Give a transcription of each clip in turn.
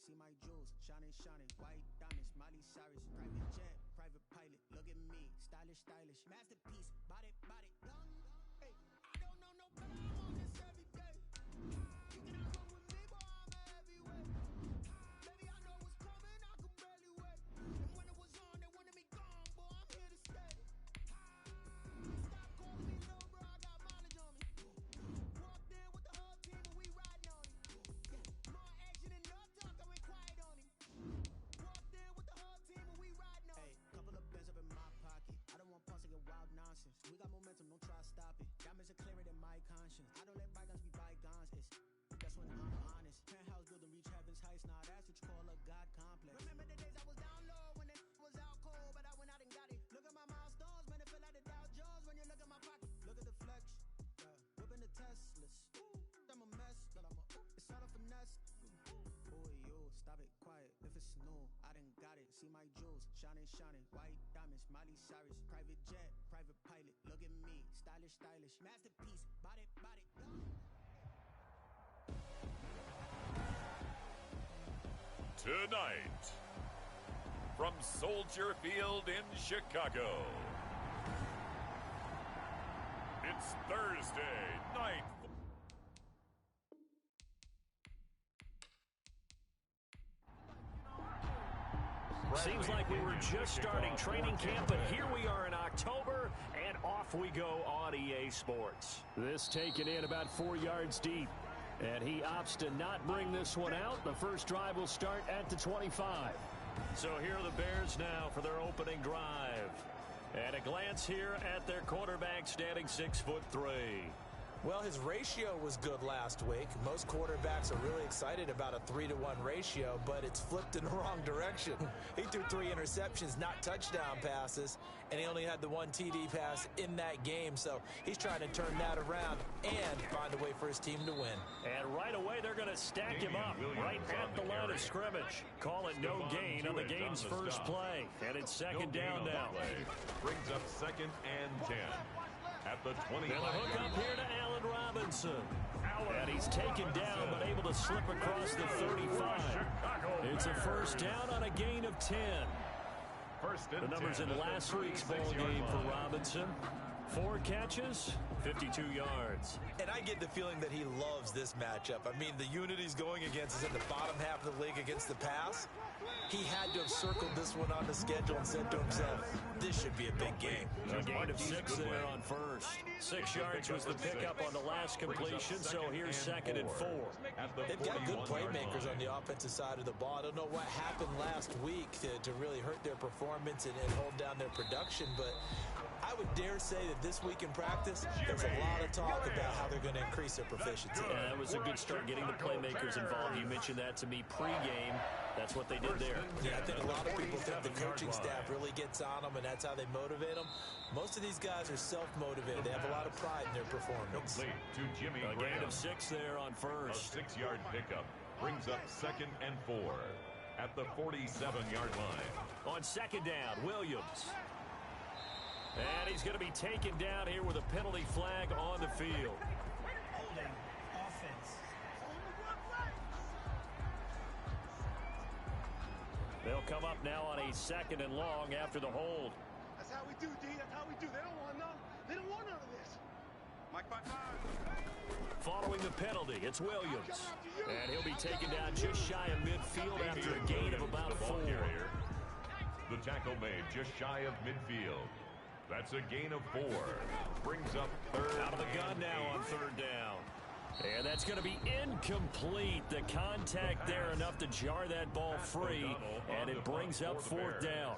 see my jewels, shining, shining, white diamonds, Miley Cyrus, private jet, private pilot, look at me, stylish, stylish, masterpiece, body, body, young, hey, I don't know no better, I'm on this every day, you cannot run with me, boy, I'm a heavyweight, baby, I know what's coming, I can barely wait, and when it was on, they wanted me gone, boy, I'm here to stay, stop calling me little bro, I got mileage on me, walked in with the whole team and we riding on him, more action and no talk, I went quiet on him, walked in with the whole team and we riding on him, hey, couple of bands up in my pocket, I don't want pause to get wild nonsense, we got momentum, don't try to stop it, diamonds are clearer than my conscience, I don't let bygones be bygones, that's when I'm honest, penthouse building reach heaven's heights, now that's what you call a God complex, remember the days I was down low when it was out cold, but I went out and got it, look at my milestones, man, it feel like the Dow Jones when you look at my pocket, look at the flex, whipping the Teslas, I'm a mess, but it's all a finesse, boy, yo, stop it, quiet, if it's new, I done got it, see my jewels, shining, shining, white diamonds, Miley Cyrus, private jet, private pilot, look at me, stylish, stylish, masterpiece, body, body, Tonight, from Soldier Field in Chicago, it's Thursday night. Seems like we were just starting training camp, but here we are in October, and off we go on EA Sports. This taken in about 4 yards deep, and he opts to not bring this one out. The first drive will start at the 25. So here are the Bears now for their opening drive. And a glance here at their quarterback standing 6'3". Well, his ratio was good last week. Most quarterbacks are really excited about a 3-to-1 ratio, but it's flipped in the wrong direction. He threw 3 interceptions, not touchdown passes, and he only had the 1 TD pass in that game. So he's trying to turn that around and find a way for his team to win. And right away, they're going to stack him up right at the line of scrimmage. Call it no gain on the game's first play. And it's second down now. Brings up second and 10. At the 20. They'll hook up here to Allen Robinson. And he's taken down, but able to slip across the 35. It's a first down on a gain of 10. The numbers in last week's ball game for Robinson. 4 catches, 52 yards. And I get the feeling that he loves this matchup. I mean, the unit he's going against is in the bottom half of the league against the pass. He had to have circled this one on the schedule and said to himself, this should be a big game. A gain of 6 there on first. 6 yards was the pickup on the last completion, so here's second and 4. They've got good playmakers on the offensive side of the ball. I don't know what happened last week to really hurt their performance and hold down their production, but I would dare say that this week in practice, there's a lot of talk about how they're going to increase their proficiency. Yeah, that was a good start getting the playmakers involved. You mentioned that to me pregame. That's what they did there. Yeah, I think a lot of people think the coaching staff really gets on them, and that's how they motivate them. Most of these guys are self-motivated. They have a lot of pride in their performance. Complete to Jimmy A Graham. gain of 6 there on first. A 6-yard pickup brings up second and 4 at the 47-yard line. On second down, Williams. And he's going to be taken down here with a penalty flag on the field. Holding offense. They'll come up now on a second and long after the hold. That's how we do, D. That's how we do. They don't want none. They don't want none of this. Mike 5-5. Following the penalty, it's Williams. And he'll be taken down just shy of midfield after a gain of about 4. The tackle made just shy of midfield. That's a gain of 4. Brings up third. Out of the gun now on third down. And that's going to be incomplete. The contact there enough to jar that ball free. And it brings up fourth down.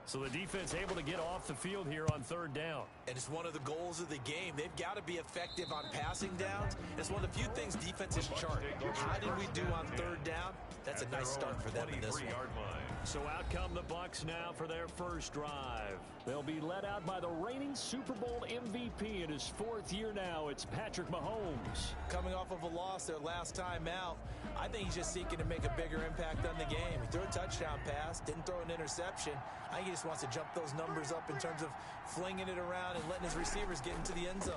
So the defense able to get off the field here on third down. And it's one of the goals of the game. They've got to be effective on passing downs. It's one of the few things defenses chart. How did we do on third down? That's a nice start for them in this one. So out come the Bucs now for their first drive. They'll be led out by the reigning Super Bowl MVP in his 4th year now. It's Patrick Mahomes. Coming off of a loss their last time out, I think he's just seeking to make a bigger impact on the game. He threw a touchdown pass, didn't throw an interception. I think he just wants to jump those numbers up in terms of flinging it around and letting his receivers get into the end zone.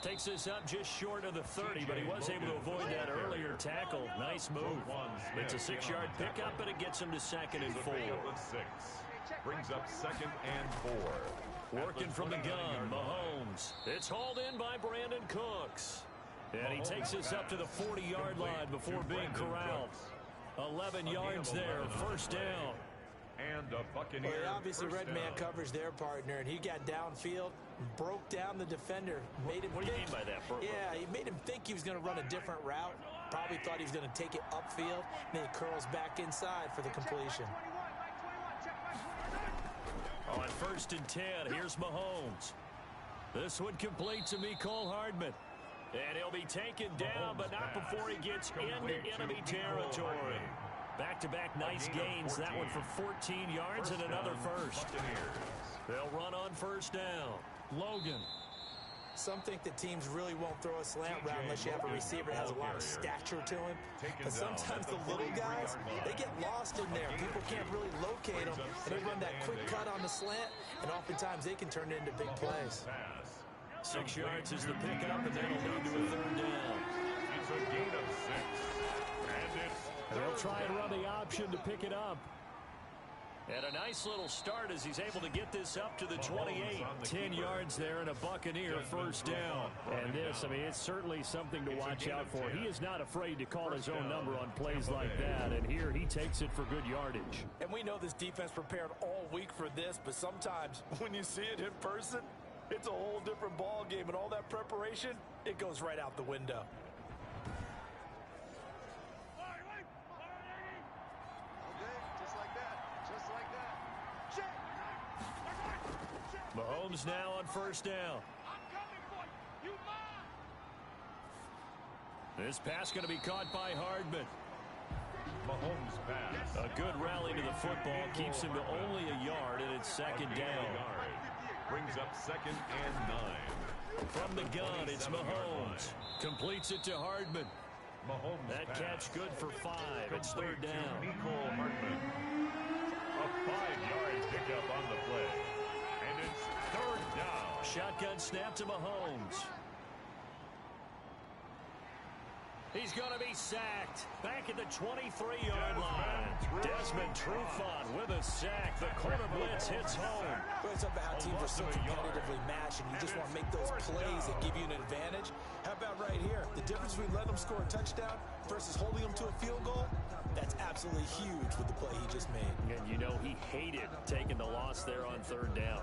Takes this up just short of the 30, but he was able to avoid that earlier tackle. Nice move. It's a 6-yard pickup, and it gets him to 2nd and 4. Brings up 2nd and 4. Working from the gun, Mahomes. It's hauled in by Brandon Cooks. And he takes this up to the 40-yard line before being corralled. 11 yards there, 1st down. And a Buccaneer. Well, he obviously red man coverage their partner, and he got downfield, broke down the defender, made him What do you mean by that, Burt? Yeah, he made him think he was going to run a different route. Probably thought he was going to take it upfield, and then he curls back inside for the completion. On 1st and 10, here's Mahomes. This one complete to Mecole Hardman. And he'll be taken down, but not before he gets into enemy territory. Back-to-back nice gains. That one for 14 yards and another first. They'll run on 1st down. Logan. Some think that teams really won't throw a slant route unless you have a receiver that has a lot of stature to him. But sometimes the little guys, they get lost in there. People can't really locate them, and they run that quick cut on the slant, and oftentimes they can turn it into big plays. 6 yards is the pickup, and that'll lead to a 3rd down. It's a gain of 6. And it's They'll try and run the option to pick it up. And a nice little start as he's able to get this up to the 28. 10 yards there and a Buccaneer 1st down. And this, I mean, it's certainly something to watch out for. He is not afraid to call his own number on plays like that. And here he takes it for good yardage. And we know this defense prepared all week for this, but sometimes when you see it in person, it's a whole different ball game, and all that preparation, it goes right out the window. Mahomes now on 1st down. This pass going to be caught by Hardman. Mahomes pass. A good rally to the football keeps him to only a yard, and it's 2nd down. Brings up 2nd and 9. From the gun, it's Mahomes. Completes it to Hardman. Mahomes That pass. catch good for 5. It's 3rd down. Mecole Hardman. A 5-yard pickup on the play. And it's 3rd down. Shotgun snap to Mahomes. He's going to be sacked. Back at the 23-yard line. Desmond Trufant with a sack. The corner blitz hits home. Well, it's about how teams are so competitively matched, and you just want to make those plays that give you an advantage. How about right here? The difference between letting them score a touchdown versus holding them to a field goal, that's absolutely huge with the play he just made. And you know he hated taking the loss there on 3rd down.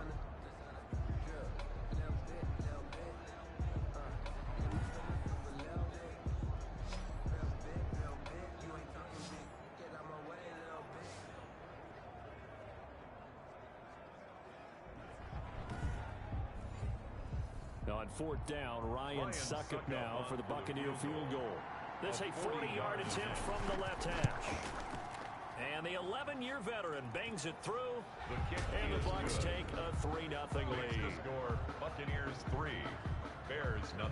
On 4th down, Ryan Suckup now for the Buccaneer field goal. This a 40-yard attempt from the left hash. And the 11-year veteran bangs it through. And the Bucs take a 3-0 lead. Score Buccaneers 3, Bears 0.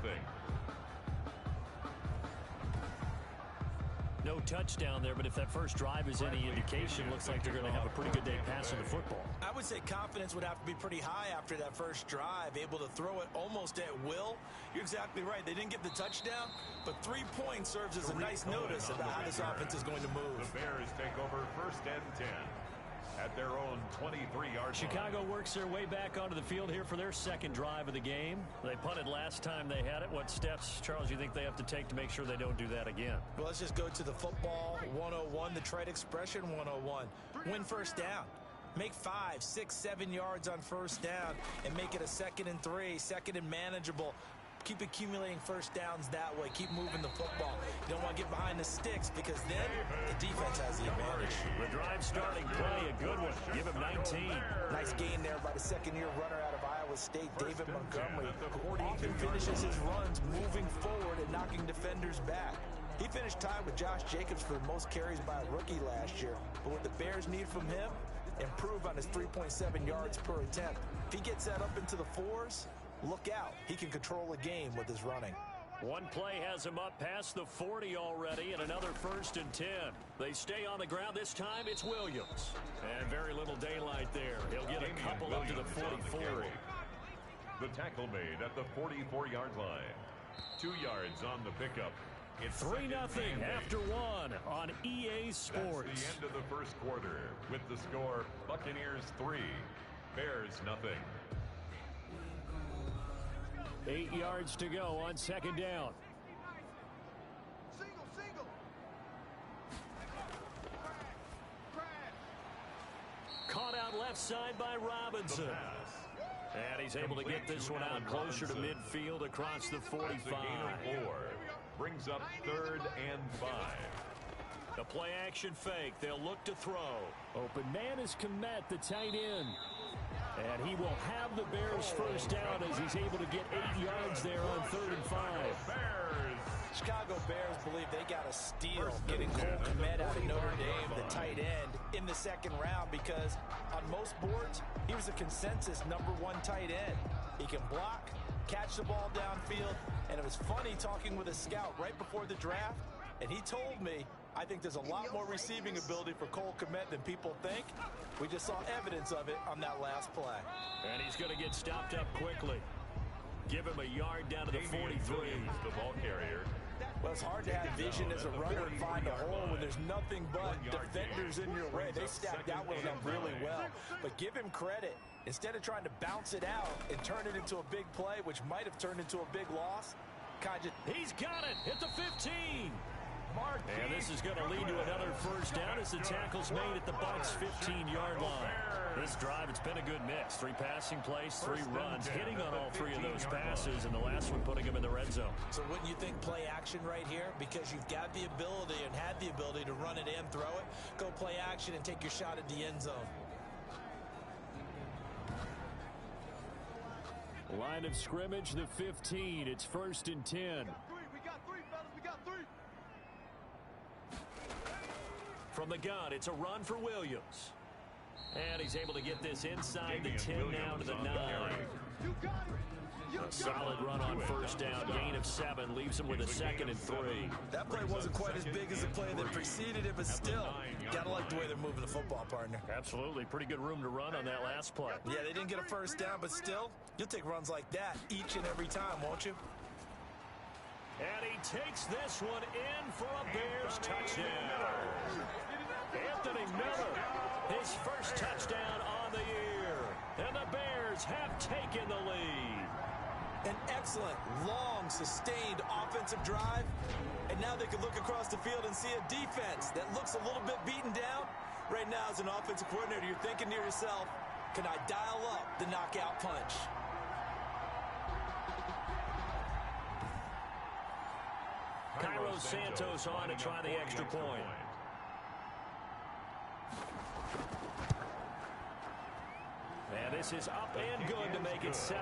No touchdown there, but if that first drive is any indication, looks like they're going to have a pretty good day passing the football. I would say confidence would have to be pretty high after that first drive, able to throw it almost at will. You're exactly right. They didn't get the touchdown, but 3 points serves as a nice notice about how this offense is going to move. The Bears take over 1st and 10 at their own 23-yard Chicago works their way back onto the field here for their 2nd drive of the game. They punted last time they had it. What steps, Charles, you think they have to take to make sure they don't do that again? Well, let's just go to the football 101, the trade expression 101. Win 1st down. Make 5, 6, 7 yards on 1st down and make it a 2nd and 3, 2nd and manageable. Keep accumulating 1st downs that way. Keep moving the football. You don't want to get behind the sticks because then the defense has the advantage. The drive starting play, a good one. Give him 19. Nice gain there by the 2nd-year runner out of Iowa State, David Montgomery, who often finishes his runs moving forward and knocking defenders back. He finished tied with Josh Jacobs for the most carries by a rookie last year. But what the Bears need from him, improve on his 3.7 yards per attempt. If he gets that up into the 4s, look out. He can control a game with his running. One play has him up past the 40 already, and another 1st and 10. They stay on the ground. This time it's Williams. And very little daylight there. He'll get a couple up to the 44. The tackle made at the 44-yard line. 2 yards on the pickup. It's 3-0 after one on EA Sports. That's the end of the first quarter with the score Buccaneers 3, Bears nothing. 8 yards to go on second down. Single. Caught out left side by Robinson. And he's able to get this one out closer to midfield across the 45. That's a gain of 4. Brings up 3rd and 5. The play action fake. They'll look to throw. Open man is Komet, the tight end. And he will have the Bears first down as he's able to get 8 yards there on 3rd and 5. Chicago Bears believe they got a steal getting Cole Komet out of Notre Dame, the tight end, in the second round because on most boards, he was a consensus #1 tight end. He can block, catch the ball downfield, and it was funny talking with a scout right before the draft, and he told me, I think there's a lot more receiving ability for Cole Komet than people think. We just saw evidence of it on that last play. And he's going to get stopped up quickly. Give him a yard down to the 43. The ball carrier. Well, it's hard to have vision as a runner and find a hole when there's nothing but defenders in your way. They stacked that one up really well. But give him credit. Instead of trying to bounce it out and turn it into a big play, which might have turned into a big loss, he's got it at the 15. And this is going to lead to another first down as the tackle's made at the Bucs' 15-yard line. This drive, it's been a good mix. 3 passing plays, 3 runs, hitting on all 3 of those passes, and the last one putting him in the red zone. So wouldn't you think play action right here? Because you've got the ability and had the ability to run it in, throw it, go play action, and take your shot at the end zone. Line of scrimmage, the 15. It's 1st and 10. We got 3, fellas. We got 3. From the gun, it's a run for Williams. And he's able to get this inside the 10 now to the 9. You got it. A solid run on first down. Gain of 7 leaves him with a 2nd and 3. That play wasn't quite as big as the play that preceded it, but still, gotta like the way they're moving the football, partner. Absolutely. Pretty good room to run on that last play. Yeah, they didn't get a first down, but still, you'll take runs like that each and every time, won't you? And he takes this one in for a Bears touchdown. Anthony Miller, his first touchdown on the year. And the Bears have taken the lead. An excellent, long, sustained offensive drive. And now they can look across the field and see a defense that looks a little bit beaten down. Right now, as an offensive coordinator, you're thinking to yourself, can I dial up the knockout punch? Cairo Santos on to try the extra point. And this is up and good to make it 7-3.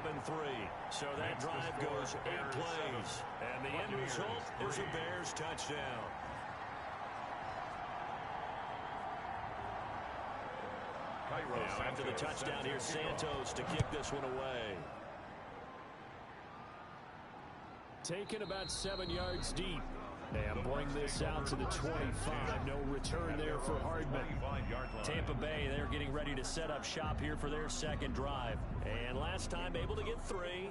So that drive goes 8 plays. And the end result is a Bears touchdown. Now after the touchdown, here's Santos to kick this one away. Taken about 7 yards deep. And bring this out to the 25. No return there for Hardman. Tampa Bay, they're getting ready to set up shop here for their second drive. And last time able to get 3.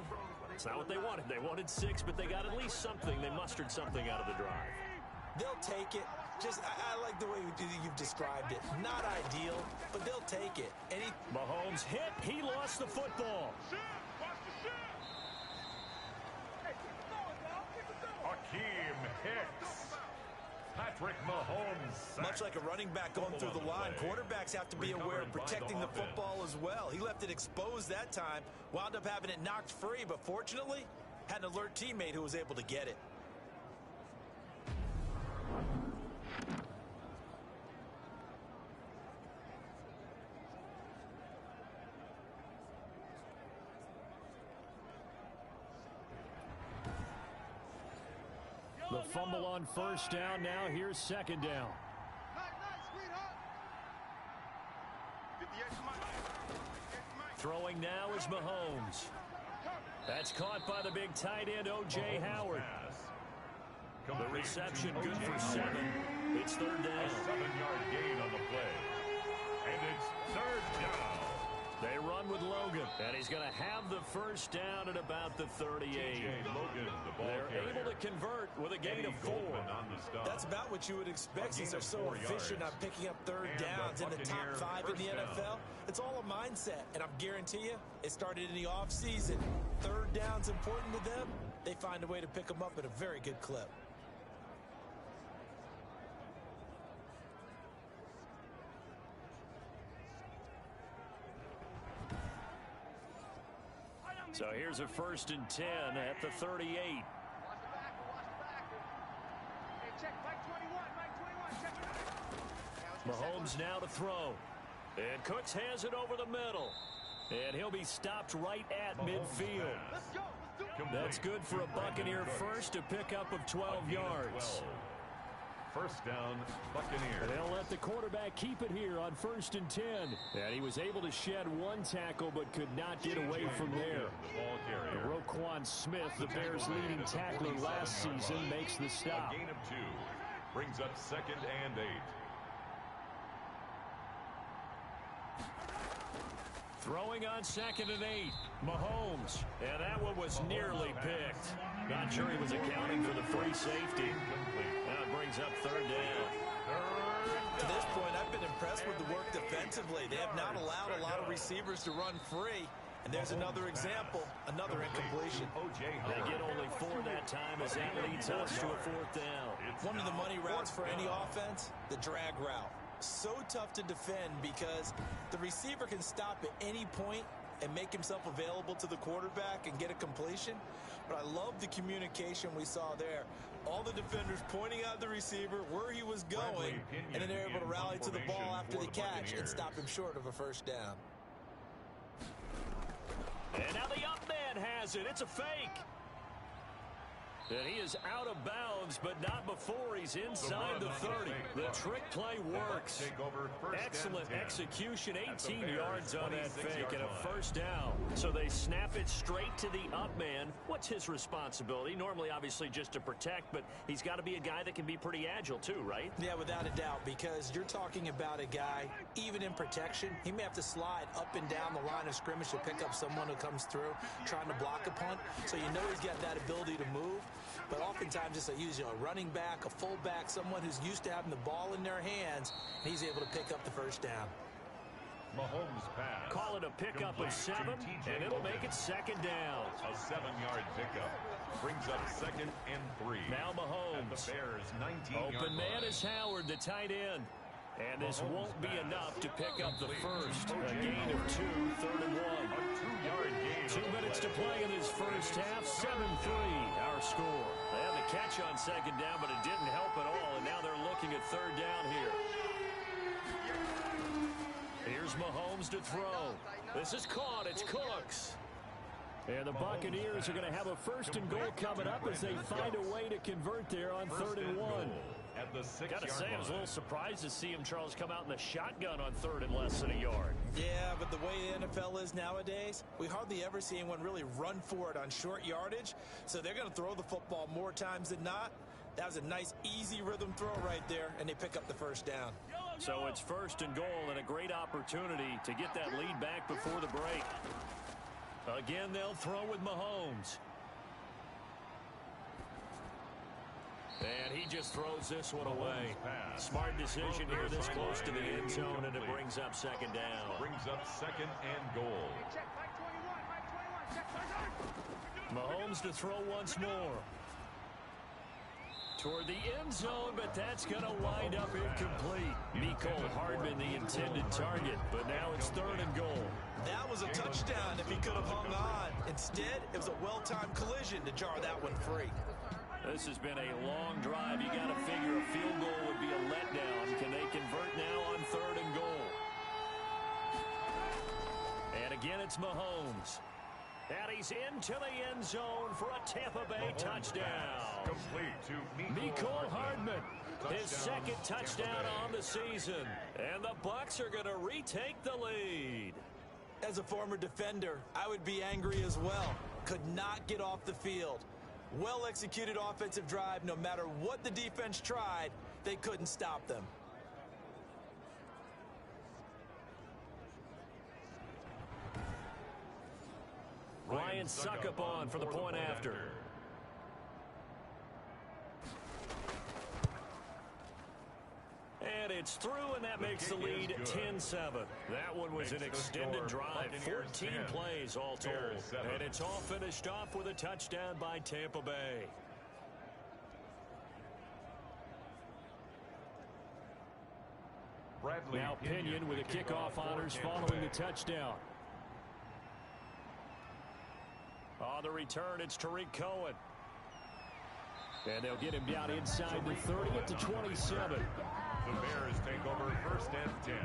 That's not what they wanted. They wanted 6, but they got at least something. They mustered something out of the drive. They'll take it. I like the way you've described it. Not ideal, but they'll take it. Mahomes hit. He lost the football. Hakeem Hicks. Patrick Mahomes. Much like a running back going through the line, quarterbacks have to be aware of protecting the football as well. He left it exposed that time, wound up having it knocked free, but fortunately, had an alert teammate who was able to get it. The fumble on first down. Now here's second down. Throwing now is Mahomes. That's caught by the big tight end, O.J. Howard. The reception good for 7. It's third down. A 7-yard gain on the play. And it's third down. They run with Logan, and he's going to have the first down at about the 38. Logan, the ball They're carrier. able to convert with a gain of 4. On the stop. That's about what you would expect since they're so efficient on picking up third downs in the top 5 in the NFL. It's all a mindset, and I guarantee you, it started in the offseason. Third down's important to them. They find a way to pick them up at a very good clip. So here's a 1st and 10 at the 38. Mahomes now to throw. And Cooks has it over the middle. And he'll be stopped right at midfield. That's good for a Buccaneer first, a pickup of 12 yards. First down, Buccaneers. They'll let the quarterback keep it here on 1st and 10. And he was able to shed one tackle but could not get away from there. Roquan Smith, the Bears' leading tackler last season, makes the stop. A gain of 2 brings up 2nd and 8. Throwing on 2nd and 8. Mahomes. And that one was nearly picked. Not sure he was accounting for the free safety. Now it brings up 3rd down. To this point, I've been impressed with the work defensively. They have not allowed a lot of receivers to run free. And there's another example, another incompletion. They get only 4 that time as that leads us to a 4th down. One of the money routes for any offense, the drag route. So tough to defend because the receiver can stop at any point and make himself available to the quarterback and get a completion. But I love the communication we saw there. All the defenders pointing out the receiver, where he was going, and then they're able to rally to the ball after the catch and stop him short of a 1st down. And now the up man has it. It's a fake. And he is out of bounds, but not before he's inside the 30. The trick play works. Excellent execution, 18 yards on that fake and a 1st down. So they snap it straight to the up man. What's his responsibility? Normally, obviously, just to protect, but he's got to be a guy that can be pretty agile too, right? Yeah, without a doubt, because you're talking about a guy, even in protection, he may have to slide up and down the line of scrimmage to pick up someone who comes through trying to block a punt. So you know he's got that ability to move. But oftentimes it's usually a running back, a fullback, someone who's used to having the ball in their hands, and he's able to pick up the 1st down. Mahomes pass. Call it a pickup of 7, and it'll make it 2nd down. A 7-yard pickup brings up 2nd and 3. Now Mahomes. At the Bears' 19-yard Open man is Howard, the tight end. And this won't be enough to pick up the first. A gain of 2, 3rd and 1. A 2-yard gain. 2 minutes to play in this first half. 7-3, our score. They had the catch on 2nd down, but it didn't help at all. And now they're looking at 3rd down here. Here's Mahomes to throw. This is caught. It's Cooks. And the Buccaneers are going to have a 1st and goal coming up as they find a way to convert there on 3rd and 1. At the 6-yard Gotta say, I was a line. little surprised to see him, Charles, come out in the shotgun on 3rd and less than a yard. Yeah, but the way the NFL is nowadays, we hardly ever see anyone really run for it on short yardage. So they're going to throw the football more times than not. That was a nice, easy rhythm throw right there, and they pick up the 1st down. So it's 1st and goal and a great opportunity to get that lead back before the break. Again, they'll throw with Mahomes. And he just throws this one away. Smart decision here this close to the end zone, and it brings up 2nd down. Brings up 2nd and goal. Mahomes to throw once more. Toward the end zone, but that's going to wind up incomplete. Mecole Hardman, the intended target, but now it's 3rd and goal. That was a touchdown if he could have hung on. Instead, it was a well-timed collision to jar that one free. This has been a long drive. You got to figure a field goal would be a letdown. Can they convert now on 3rd and goal? And again, it's Mahomes. And he's into the end zone for a Tampa Bay touchdown. Complete to Mecole Hardman. His 2nd touchdown on the season. And the Bucs are going to retake the lead. As a former defender, I would be angry as well. Could not get off the field. Well-executed offensive drive. No matter what the defense tried, they couldn't stop them. Ryan Suckup on for the point after. And it's through, and that makes the lead 10-7. That one was an extended drive, 14 plays all told. And it's all finished off with a touchdown by Tampa Bay. Now Pinion with the kickoff honors following the touchdown. On the return, it's Tariq Cohen. And they'll get him down inside the 30 at the 27. The Bears take over first and 10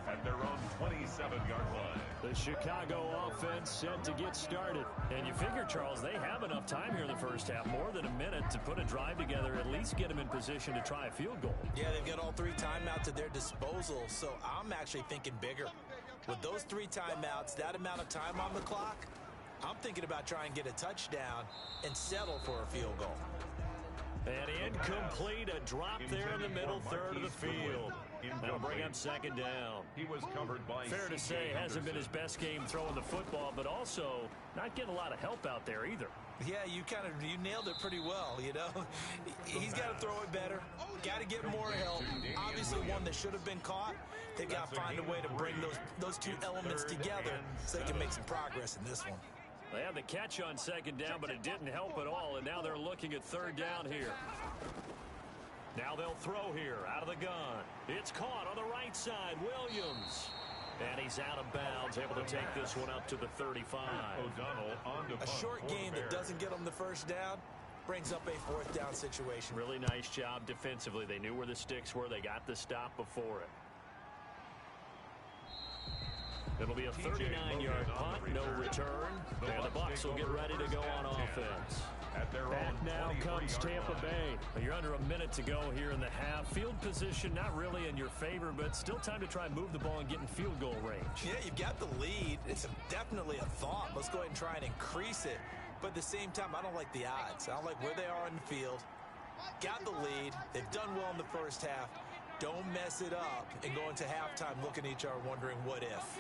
at their own 27-yard line. The Chicago offense set to get started. And you figure, Charles, they have enough time here in the first half, more than a minute, to put a drive together, at least get them in position to try a field goal. Yeah, they've got all 3 timeouts at their disposal, so I'm actually thinking bigger. With those 3 timeouts, that amount of time on the clock, I'm thinking about trying to get a touchdown and settle for a field goal. And incomplete, a drop there in the middle third of the field. That'll bring up second down. He was covered by Fair to say, hasn't been his best game throwing the football, but also not getting a lot of help out there either. Yeah, you nailed it pretty well, you know. He's got to throw it better. Got to get more help. Obviously one that should have been caught. They've got to find a way to bring those 2 elements together so they can make some progress in this one. They had the catch on second down, but it didn't help at all, and now they're looking at third down here. Now they'll throw here out of the gun. It's caught on the right side, Williams. And he's out of bounds, able to take this one up to the 35. O'Donnell on to A short gain that doesn't get them the first down brings up a 4th down situation. Really nice job defensively. They knew where the sticks were. They got the stop before it. It'll be a 39-yard punt, no return, and the Bucs will get ready to go on offense. Back now comes Tampa Bay. You're under a minute to go here in the half. Field position not really in your favor, but still time to try and move the ball and get in field goal range. Yeah, you've got the lead. It's definitely a thought. Let's go ahead and try and increase it. But at the same time, I don't like the odds. I don't like where they are in the field. Got the lead. They've done well in the first half. Don't mess it up and go into halftime looking at each other wondering what if.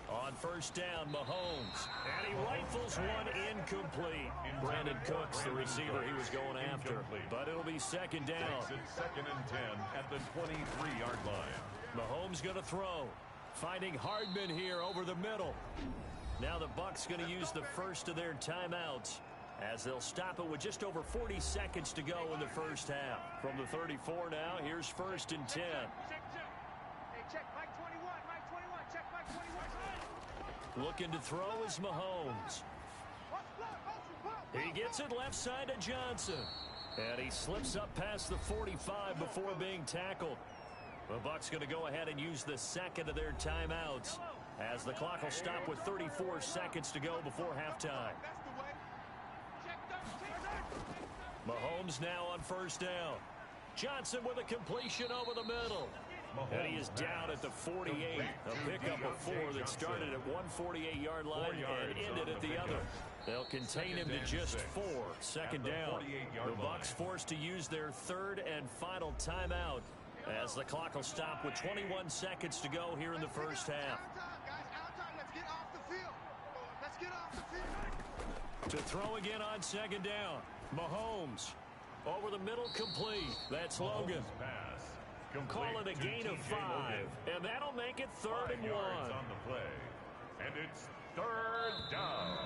On first down, Mahomes. And he rifles one incomplete. Brandon Cooks, the receiver he was going after. But it'll be second down. Second and 10 at the 23-yard line. Mahomes going to throw. Finding Hardman here over the middle. Now the Bucs going to use the first of their timeouts, as they'll stop it with just over 40 seconds to go in the first half. From the 34 now, here's first and 10. Looking to throw is Mahomes. He gets it left side to Johnson. And he slips up past the 45 before being tackled. The Bucs going to go ahead and use the second of their timeouts, as the clock will stop with 34 seconds to go before halftime. Mahomes now on first down. Johnson with a completion over the middle. And he is down at the 48. A pickup of 4 that started at 148-yard line and ended at the other. They'll contain him to just 4. Second down. The Bucs forced to use their third and final timeout, as the clock will stop with 21 seconds to go here in the first half. To throw again on second down. Mahomes over the middle, complete. That's Logan. Call it a gain of 5, and that'll make it 3rd and 1. On the play, and it's third down.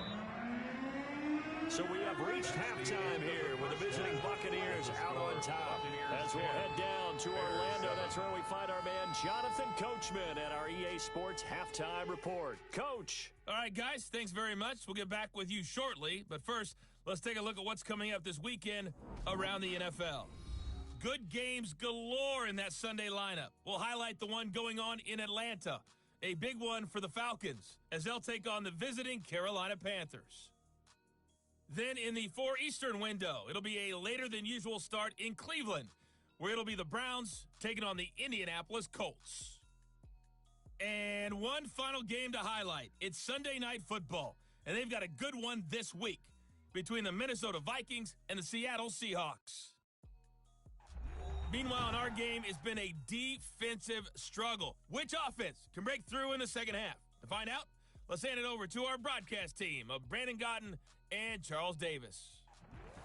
So we have reached halftime here with the visiting Buccaneers out on top. As we'll head down to Orlando, that's where we find our man Jonathan Coachman at our EA Sports Halftime Report. Coach. All right, guys, thanks very much. We'll get back with you shortly. But first, let's take a look at what's coming up this weekend around the NFL. Good games galore in that Sunday lineup. We'll highlight the one going on in Atlanta. A big one for the Falcons, as they'll take on the visiting Carolina Panthers. Then in the 4 Eastern window, it'll be a later than usual start in Cleveland, where it'll be the Browns taking on the Indianapolis Colts. And one final game to highlight. It's Sunday Night Football, and they've got a good one this week between the Minnesota Vikings and the Seattle Seahawks. Meanwhile, in our game, it's been a defensive struggle. Which offense can break through in the second half? To find out, let's hand it over to our broadcast team of Brandon Gotten and Charles Davis.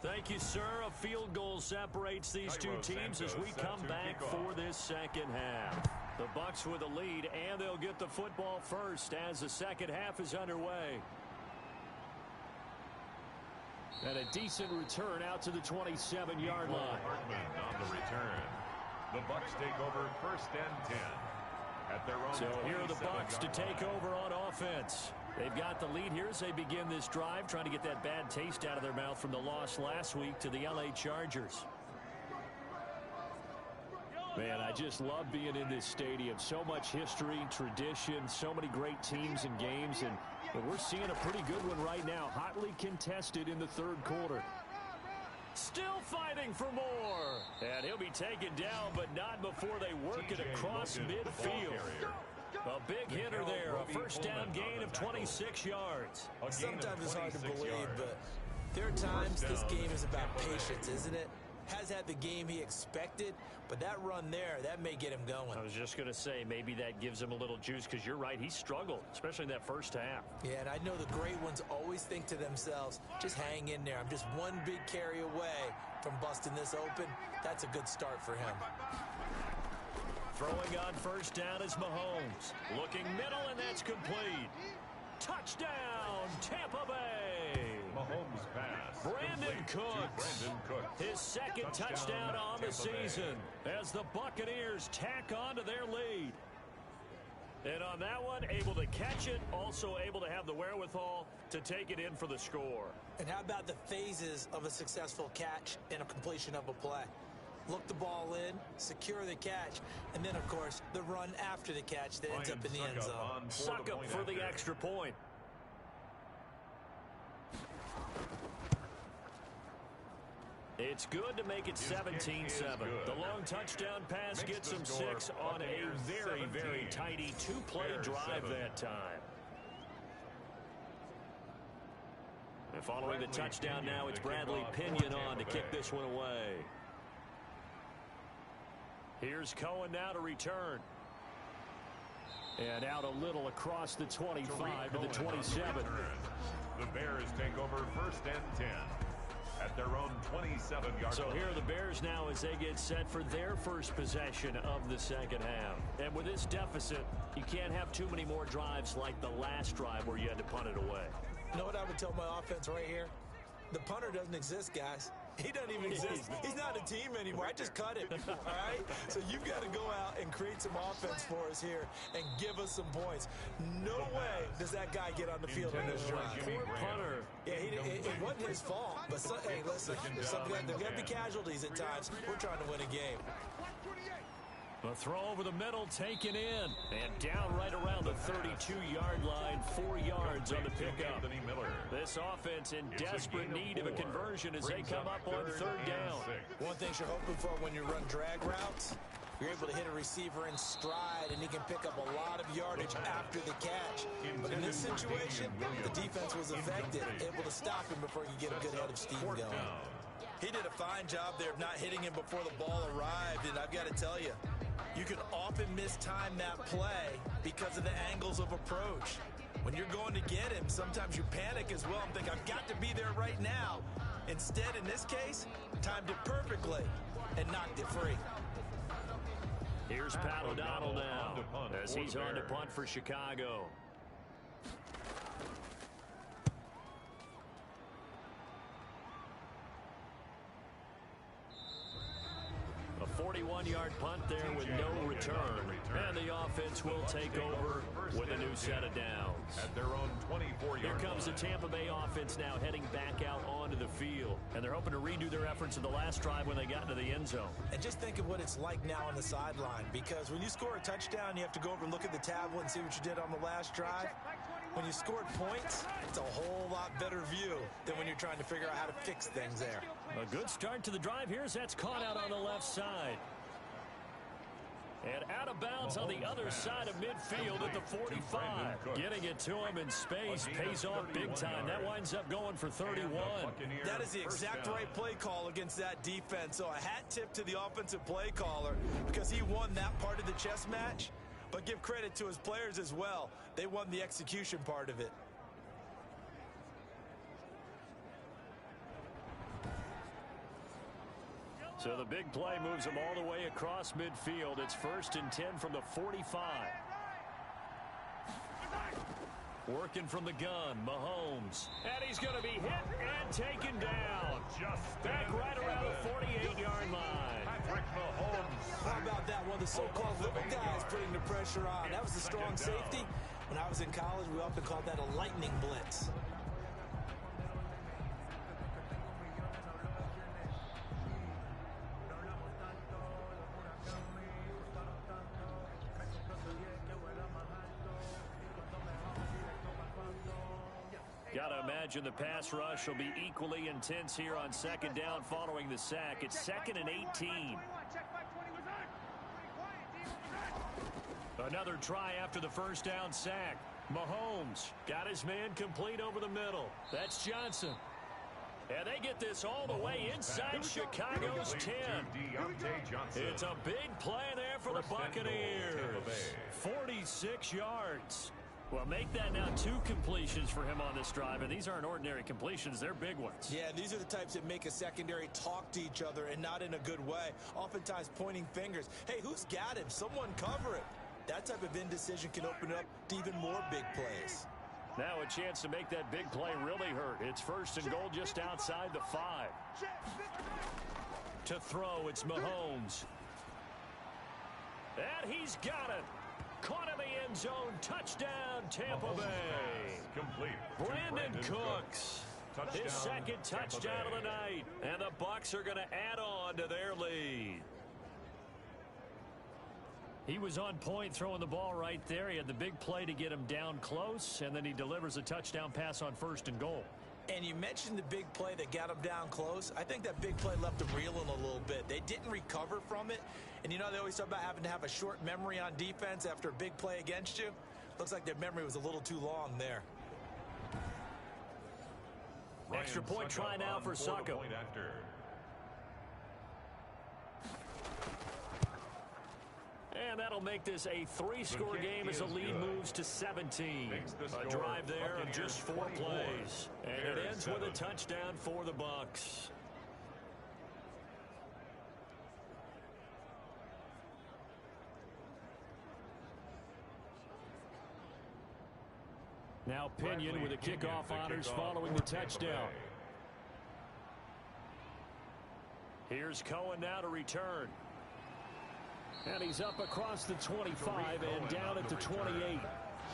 Thank you, sir. A field goal separates these two teams as we come back for this second half. The Bucs with a lead, and they'll get the football first as the second half is underway. And a decent return out to the 27-yard line. Hartman on the return. The Bucs take over first and 10 at their own. So here are the Bucs to take over on offense. They've got the lead here as they begin this drive, trying to get that bad taste out of their mouth from the loss last week to the LA Chargers. Man, I just love being in this stadium. So much history, tradition, so many great teams and games, and we're seeing a pretty good one right now, hotly contested in the third quarter. Still fighting for more. And he'll be taken down, but not before they work it across midfield. A big hitter there, a first down gain of 26 yards. Sometimes it's hard to believe, but there are times this game is about patience, isn't it? Has had the game he expected, but that run there, that may get him going. I was just going to say, maybe that gives him a little juice, because you're right, he struggled, especially in that first half. Yeah, and I know the great ones always think to themselves, just hang in there. I'm just one big carry away from busting this open. That's a good start for him. Throwing on first down is Mahomes. Looking middle, and that's complete. Touchdown, Tampa Bay. Mahomes pass. Brandon Cooks. His second touchdown on the season as the Buccaneers tack on to their lead. And on that one, able to catch it, also able to have the wherewithal to take it in for the score. And how about the phases of a successful catch and a completion of a play? Look the ball in, secure the catch, and then, of course, the run after the catch that ends up in the end zone. Suck up for the extra point. It's good to make it 17-7. The long touchdown pass gets them 6 on a very, very tidy two-play drive that time. And following the touchdown now, it's Bradley Pinion on to kick this one away. Here's Cohen now to return. And out a little across the 25 to the 27. The Bears take over first and 10 at their own 27-yard line. So here are the Bears now as they get set for their first possession of the second half. And with this deficit, you can't have too many more drives like the last drive where you had to punt it away. You know what I would tell my offense right here? The punter doesn't exist, guys. He doesn't even exist. He's not a team anymore. I just cut him, all right? So you've got to go out and create some offense for us here and give us some points. No way does that guy get on the field in this drive. Poor punter. Yeah, it wasn't his fault. But, hey, listen, there's got to be casualties at times. We're trying to win a game. A throw over the middle, taken in, and down right around the 32-yard line, 4 yards on the pickup. This offense in desperate need of a conversion as they come up on third down. One thing you're hoping for when you run drag routes, you're able to hit a receiver in stride, and he can pick up a lot of yardage after the catch. But in this situation, the defense was effective, able to stop him before he could get a good head of steam going. He did a fine job there of not hitting him before the ball arrived, and I've got to tell you, you can often mistime that play because of the angles of approach. When you're going to get him, sometimes you panic as well and think, I've got to be there right now. Instead, in this case, timed it perfectly and knocked it free. Here's Pat O'Donnell now as he's on to punt for Chicago. A 41-yard punt there with no return. And the offense will take over with a new set of downs. At their own 24-yard Here comes the Tampa Bay offense now heading back out onto the field. And they're hoping to redo their efforts in the last drive when they got into the end zone. And just think of what it's like now on the sideline. Because when you score a touchdown, you have to go over and look at the tablet and see what you did on the last drive. When you scored points, it's a whole lot better view than when you're trying to figure out how to fix things there. A good start to the drive here as that's caught out on the left side. And out of bounds on the other side of midfield at the 45. Getting it to him in space pays off big time. That winds up going for 31. That is the exact right play call against that defense. So a hat tip to the offensive play caller because he won that part of the chess match. But give credit to his players as well. They won the execution part of it. So the big play moves him all the way across midfield. It's 1st and 10 from the 45. Working from the gun, Mahomes. And he's going to be hit and taken down. Back right around the 48-yard line. How about that? One of the so-called little guys putting the pressure on. That was a strong safety. When I was in college, we often called that a lightning blitz. Got to imagine the pass rush will be equally intense here on 2nd down following the sack. It's 2nd and 18. Another try after the 1st down sack. Mahomes got his man complete over the middle. That's Johnson. And they get this all the way inside Chicago's 10. It's a big play there for the Buccaneers. 46 yards. Well, make that now 2 completions for him on this drive, and these aren't ordinary completions. They're big ones. Yeah, these are the types that make a secondary talk to each other and not in a good way. Oftentimes pointing fingers. Hey, who's got him? Someone cover it. That type of indecision can open up to even more big plays. Now a chance to make that big play really hurt. It's 1st and goal just outside the 5. To throw, it's Mahomes. And he's got it. Caught in the end zone. Touchdown, Tampa Bay. Complete. Brandon Cooks. His 2nd touchdown of the night. And the Bucs are going to add on to their lead. He was on point throwing the ball right there. He had the big play to get him down close, and then he delivers a touchdown pass on 1st and goal. And you mentioned the big play that got him down close. I think that big play left him reeling a little bit. They didn't recover from it. And you know, they always talk about having to have a short memory on defense after a big play against you. Looks like their memory was a little too long there. Extra point try now for Sacco. And that'll make this a 3-score game as the lead moves to 17. A drive there of just 4 plays. And it ends with a touchdown for the Bucs. Now Pinion with the kickoff honors following the touchdown. Here's Cohen now to return. And he's up across the 25 and down at the 28.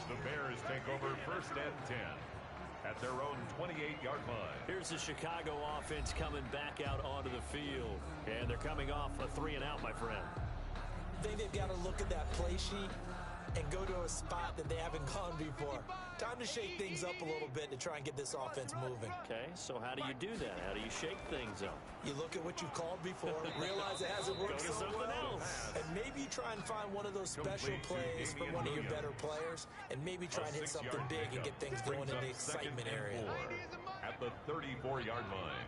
The Bears take over 1st and 10 at their own 28-yard line. Here's the Chicago offense coming back out onto the field. And they're coming off a 3-and-out, my friend. I think they've got to look at that play sheet and go to a spot that they haven't gone before. Time to shake things up a little bit to try and get this offense moving. Okay, so how do you do that? How do you shake things up? You look at what you've called before, realize it hasn't worked so well, and maybe try and find one of those special plays from one of your better players, and maybe try and hit something big and get things going in the excitement area. At the 34-yard line.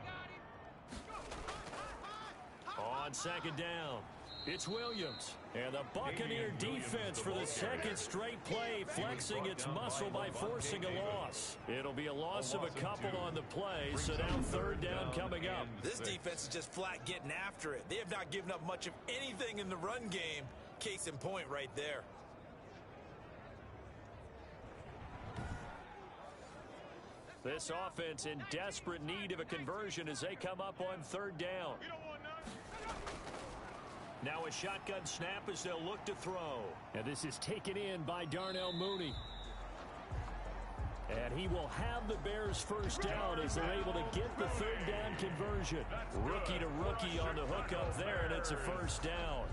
On 2nd down, it's Williams. And the Buccaneer defense for the 2nd straight play, flexing its muscle by forcing a loss. It'll be a loss of a couple on the play, so now 3rd down coming up. This defense is just flat getting after it. They have not given up much of anything in the run game. Case in point right there. This offense in desperate need of a conversion as they come up on 3rd down. Now a shotgun snap as they'll look to throw. And this is taken in by Darnell Mooney. And he will have the Bears 1st down as they're able to get the 3rd down conversion. Rookie to rookie on the hook up there, and it's a 1st down.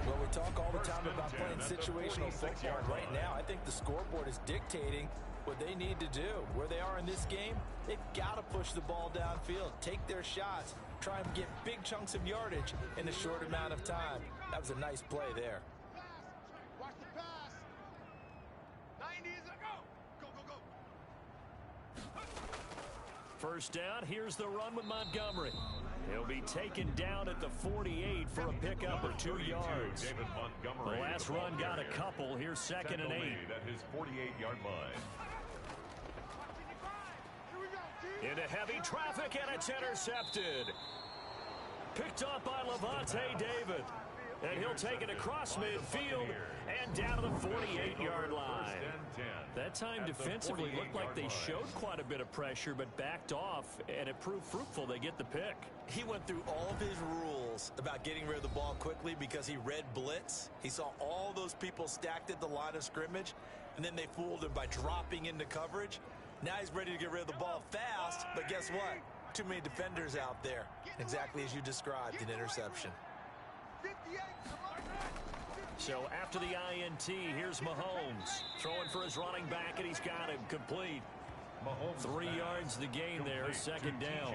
Well, we talk all the time about playing situational football. Right now, I think the scoreboard is dictating what they need to do. Where they are in this game, they've got to push the ball downfield, take their shots, try and get big chunks of yardage in a short amount of time. That was a nice play there. Watch the pass. 90s, go. Go, go, go. First down, here's the run with Montgomery. He'll be taken down at the 48 for a pickup of 2 yards. David Montgomery. The last run got a couple. Here's second and 8. At his 48-yard line. Into heavy traffic, and it's intercepted. Picked up by Levante David. And he'll take it across midfield and down to the 48-yard line. That time defensively looked like they showed quite a bit of pressure, but backed off, and it proved fruitful. They get the pick. He went through all of his rules about getting rid of the ball quickly because he read blitz. He saw all those people stacked at the line of scrimmage, and then they fooled him by dropping into coverage. Now he's ready to get rid of the ball fast, but guess what? Too many defenders out there. Exactly as you described, an interception. So after the INT, here's Mahomes throwing for his running back, and he's got him complete. 3 yards the gain there, second down.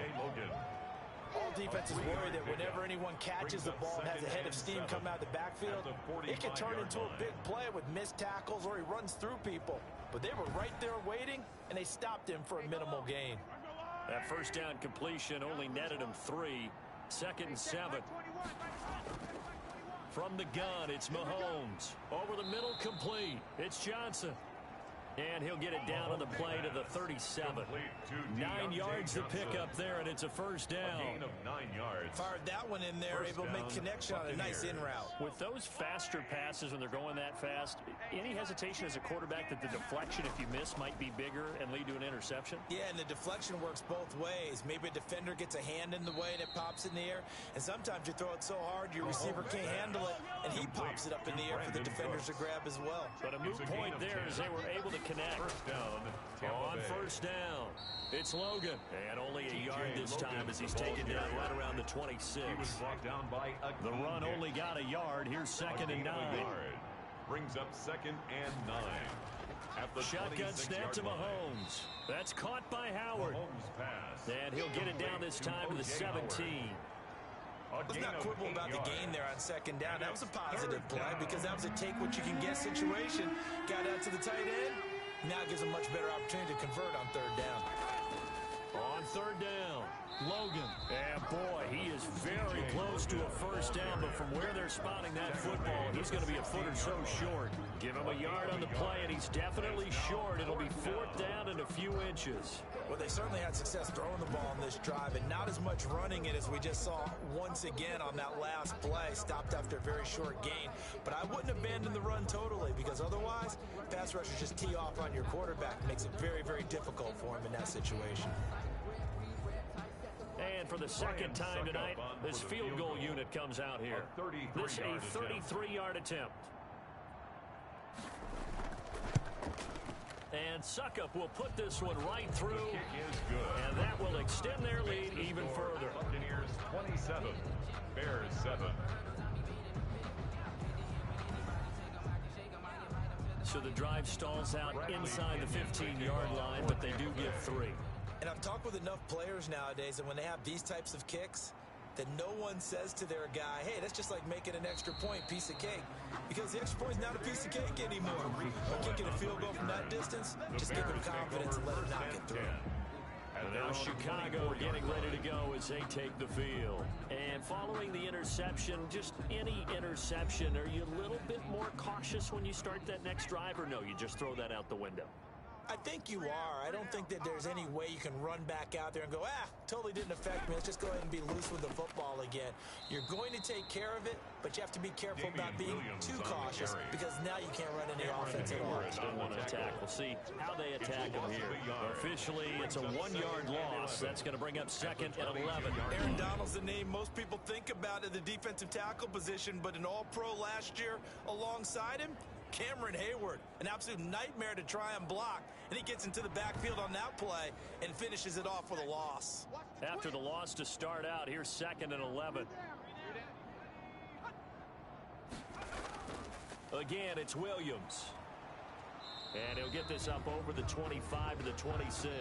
All defenses worry that whenever anyone catches the ball and has a head of steam come out of the backfield, it can turn into a big play with missed tackles or he runs through people. But they were right there waiting, and they stopped him for a minimal gain. That first down completion only netted him 3. Second and 7. From the gun, it's Mahomes. Over the middle, complete. It's Johnson. And he'll get it down on the play to the 37. 9 yards to pick up there, and it's a first down. A gain of 9 yards. Fired that one in there, able to make connection on a nice in route. With those faster passes when they're going that fast, any hesitation as a quarterback that the deflection, if you miss, might be bigger and lead to an interception? Yeah, and the deflection works both ways. Maybe a defender gets a hand in the way and it pops in the air, and sometimes you throw it so hard your receiver can't handle it, and he pops it up in the air for the defenders to grab as well. But a moot point there as they were able to connect. First down, on first down, it's Logan. And only a yard this time as he's taken down right around the 26. He was brought down by the run only got a yard. Here's second and 9. Brings up second and 9. At the shotgun snap to Mahomes. That's caught by Howard. And he'll get it down this time to the 17. Let's not quibble about the gain there on second down. That was a positive play because that was a take-what-you-can-get situation. Got out to the tight end. Now gives a much better opportunity to convert on third down. On third down, Logan. And boy, he is very close to a first down, but from where they're spotting that football, he's going to be a foot or so short. Give him a yard on the play, and he's definitely short. It'll be fourth down and a few inches. Well, they certainly had success throwing the ball on this drive, and not as much running it as we just saw once again on that last play. Stopped after a very short gain. But I wouldn't abandon the run totally, because otherwise, pass rushers just tee off on your quarterback. It makes it very, very difficult for him in that situation. And for the second time tonight, this field goal unit comes out here. This a 33-yard attempt. And Suckup will put this one right through, and that will extend their lead even further. Buccaneers 27, Bears 7. So the drive stalls out inside the 15-yard line, but they do get 3. And I've talked with enough players nowadays, and when they have these types of kicks, that no one says to their guy, hey, that's just like making an extra point, piece of cake. Because the extra point is not a piece of cake anymore. Or kicking a field goal from that distance, just give them confidence and let them knock it through. And now Chicago getting ready to go as they take the field. And following the interception, just any interception, are you a little bit more cautious when you start that next drive, or no, you just throw that out the window? I think you are. I don't think that there's any way you can run back out there and go, totally didn't affect me. Let's just go ahead and be loose with the football again. You're going to take care of it, but you have to be careful about being too cautious because now you can't run any offense at all. Still want to attack. We'll see how they attack them here. Officially, it's a 1-yard loss. That's going to bring up second and 11. Aaron Donald's the name most people think about at the defensive tackle position, but an all-pro last year alongside him, Cameron Hayward, an absolute nightmare to try and block. And he gets into the backfield on that play and finishes it off with a loss. After the loss to start out, here's second and 11. Again, it's Williams. And he'll get this up over the 25 to the 26.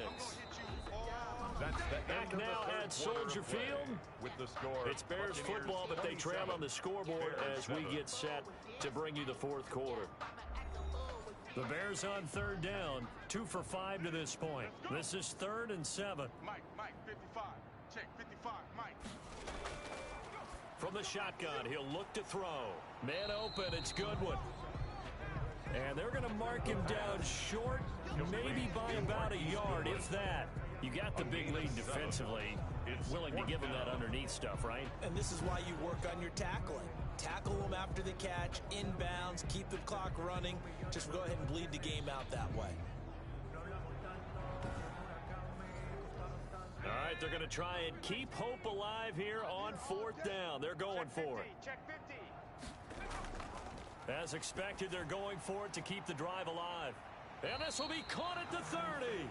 Back now at Soldier Field. With the score, it's Bears football, but they trail on the scoreboard as we get set to bring you the fourth quarter. The Bears on third down, 2 for 5 to this point. This is 3rd and 7. Mike, 55. Check, 55, Mike. From the shotgun, he'll look to throw. Man open, it's Goodwin. And they're going to mark him down short, maybe by about a yard, if that. You got the big lead defensively. Willing to give him that underneath stuff, right? And this is why you work on your tackling. Tackle them after the catch, inbounds, keep the clock running. Just go ahead and bleed the game out that way. All right, they're going to try and keep hope alive here on 4th down. They're going for it. Check 50. As expected, they're going for it to keep the drive alive. And this will be caught at the 30.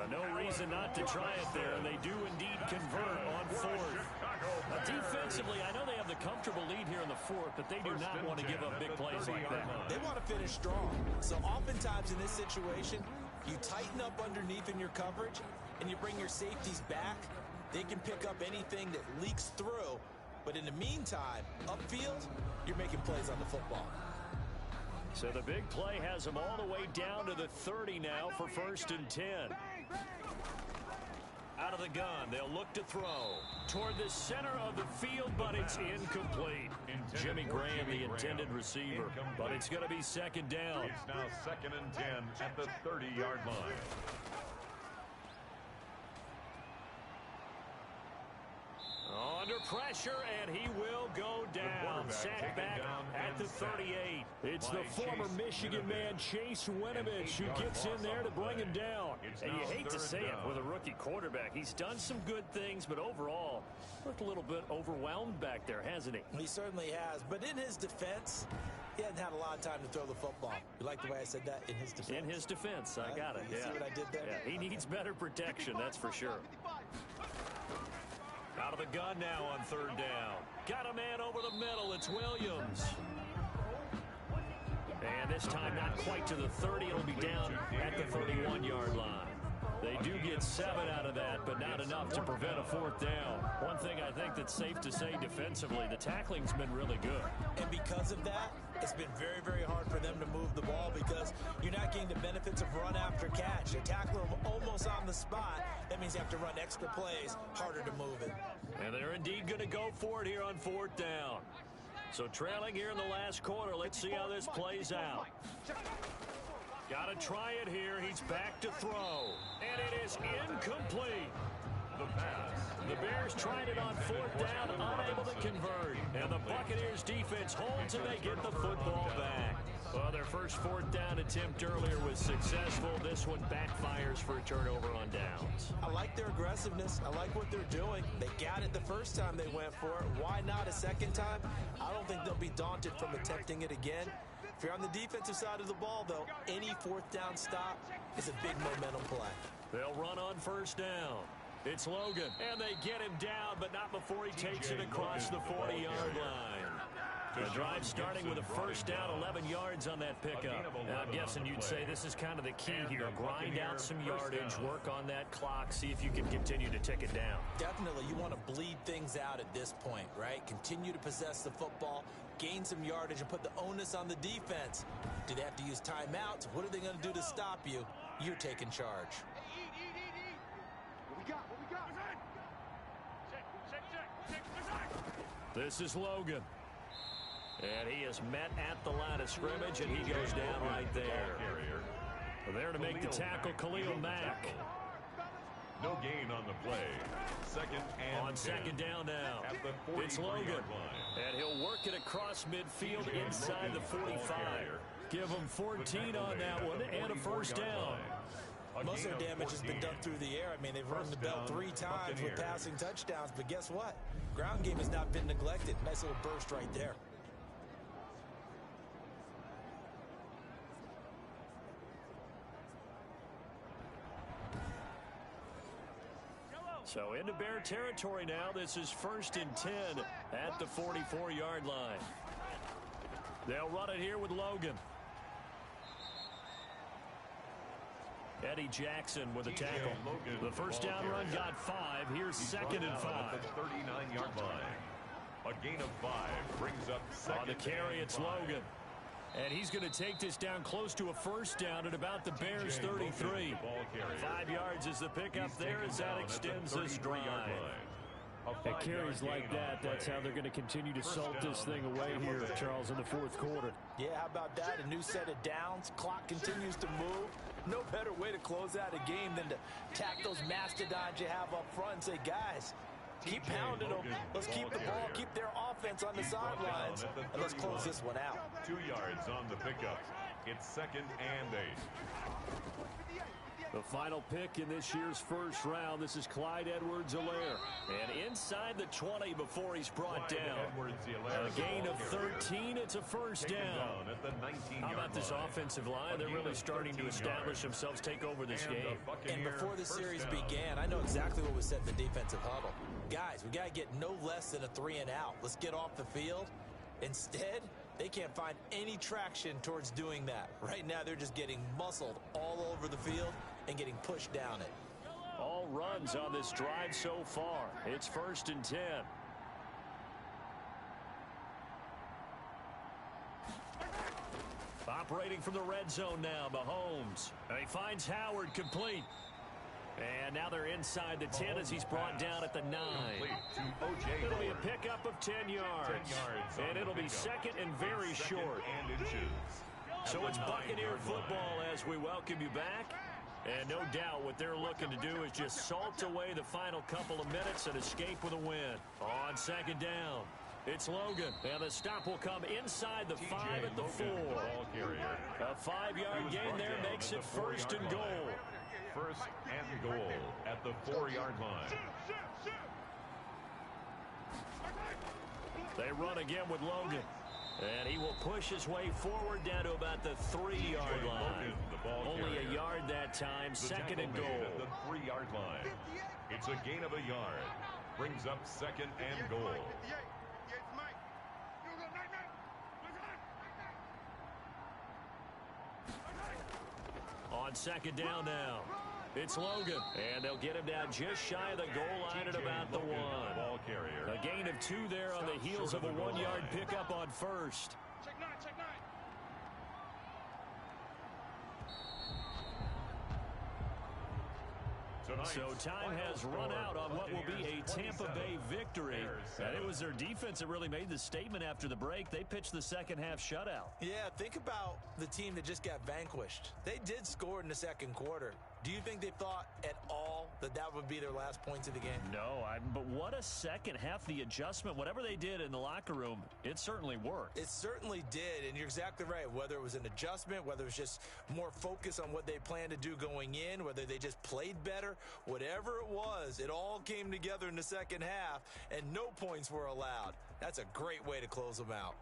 No reason not to try it there, and they do indeed convert on 4th. Defensively, I know they have the comfortable lead here in the 4th, but they do not want to give up big plays like that. They want to finish strong. So oftentimes in this situation, you tighten up underneath in your coverage, and you bring your safeties back. They can pick up anything that leaks through. But in the meantime, upfield, you're making plays on the football. So the big play has them all the way down to the 30 now for 1st and 10. Out of the gun, they'll look to throw toward the center of the field, but it's incomplete. Jimmy Graham, the intended receiver, but it's going to be 2nd down. It's now 2nd and 10 at the 30-yard line. Under pressure, and he will go down. Sacked back at the 38. It's the former Michigan man, Chase Winovich, who gets in there to bring him down. And you hate to say it with a rookie quarterback. He's done some good things, but overall, looked a little bit overwhelmed back there, hasn't he? He certainly has. But in his defense, he hasn't had a lot of time to throw the football. You like the way I said that? In his defense? In his defense. I got it. You see what I did there? Yeah, he needs better protection, that's for sure. Out of the gun now on 3rd down. Got a man over the middle. It's Williams. And this time not quite to the 30. It'll be down at the 31-yard line. They do get 7 out of that, but not enough to prevent a 4th down. One thing I think that's safe to say defensively, the tackling's been really good. And because of that, it's been very, very hard for them to move the ball because you're not getting the benefits of run after catch. You tackle them almost on the spot. That means you have to run extra plays, harder to move it. And they're indeed going to go for it here on 4th down. So trailing here in the last quarter, let's see how this plays out. Got to try it here. He's back to throw. And it is incomplete. The pass. The Bears tried it on 4th down, unable to convert. And the Buccaneers defense holds and they get the football back. Well, their first 4th down attempt earlier was successful. This one backfires for a turnover on downs. I like their aggressiveness. I like what they're doing. They got it the first time they went for it. Why not a second time? I don't think they'll be daunted from attempting it again. If you're on the defensive side of the ball, though, any 4th down stop is a big momentum play. They'll run on 1st down. It's Logan, and they get him down, but not before he takes it across the 40-yard line. The drive starting with a 1st down, 11 yards on that pickup. And I'm guessing you'd say this is kind of the key here. Grind out some yardage, work on that clock, see if you can continue to tick it down. Definitely, you want to bleed things out at this point, right? Continue to possess the football, gain some yardage, and put the onus on the defense. Do they have to use timeouts? What are they going to do to stop you? You're taking charge. What we got? What we got? Check. This is Logan. And he is met at the line of scrimmage, and he goes down right there. There to make the tackle, Khalil Mack. No gain on the play. 2nd and on 2nd down now. It's Logan. And he'll work it across midfield inside the 45. Give him 14 on that one and a 1st down. Most of their damage has been done through the air. I mean, they've run the bell 3 times with passing touchdowns, but guess what? Ground game has not been neglected. Nice little burst right there. So into Bear territory now. This is 1st and 10 at the 44-yard line. They'll run it here with Logan. Eddie Jackson with a tackle. The 1st down run got 5. Here's 2nd and 5. At the 39-yard line. A gain of 5 brings up 2nd. On the carry, it's Logan. And he's going to take this down close to a first down at about the Bears' 33. 5 yards is the pickup there as that extends this drive. At carries like that, that's how they're going to continue to salt this thing away here, Charles, in the fourth quarter. Yeah, how about that? A new set of downs. Clock continues to move. No better way to close out a game than to tack those mastodons you have up front and say, guys, keep pounding them. Let's keep the ball, keep their offense on the sidelines, and let's close this one out. 2 yards on the pickup. It's 2nd and 8. The final pick in this year's first round. This is Clyde Edwards-Helaire. And inside the 20 before he's brought down. A gain of 13. It's a first down. How about this offensive line? They're really starting to establish themselves, take over this game. And before the series began, I know exactly what was said in the defensive huddle. Guys, we got to get no less than a 3 and out. Let's get off the field. Instead, they can't find any traction towards doing that. Right now, they're just getting muscled all over the field and getting pushed down it. All runs on this drive so far. It's 1st and 10. Operating from the red zone now, Mahomes. And he finds Howard complete. And now they're inside the 10 as he's brought down at the 9. It'll be a pickup of 10 yards. And it'll be 2nd and very short. So it's Buccaneer football as we welcome you back. And no doubt what they're looking to do is just salt away the final couple of minutes and escape with a win. On 2nd down, it's Logan. And the stop will come inside the 5 at the 4. A 5-yard gain there makes it 1st and goal. 1st and goal at the 4-yard line. They run again with Logan. And he will push his way forward down to about the 3-yard line. Only a yard that time, 2nd and goal. At the 3-yard line. It's a gain of a yard. Brings up 2nd and goal. On 2nd down now, it's Logan. And they'll get him down just shy of the goal line at about the 1. A gain of 2 there on the heels of a 1-yard pickup on 1st. So time has run out on what will be a Tampa Bay victory. And it was their defense that really made the statement after the break. They pitched the second half shutout. Yeah, think about the team that just got vanquished. They did score in the second quarter. Do you think they thought at all that that would be their last points of the game? No, but what a second half. The adjustment, whatever they did in the locker room, it certainly worked. It certainly did, and you're exactly right. Whether it was an adjustment, whether it was just more focus on what they planned to do going in, whether they just played better, whatever it was, it all came together in the second half, and no points were allowed. That's a great way to close them out.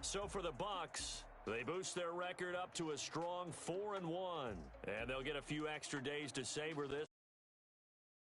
So for the Bucs, they boost their record up to a strong 4-1, and they'll get a few extra days to savor this.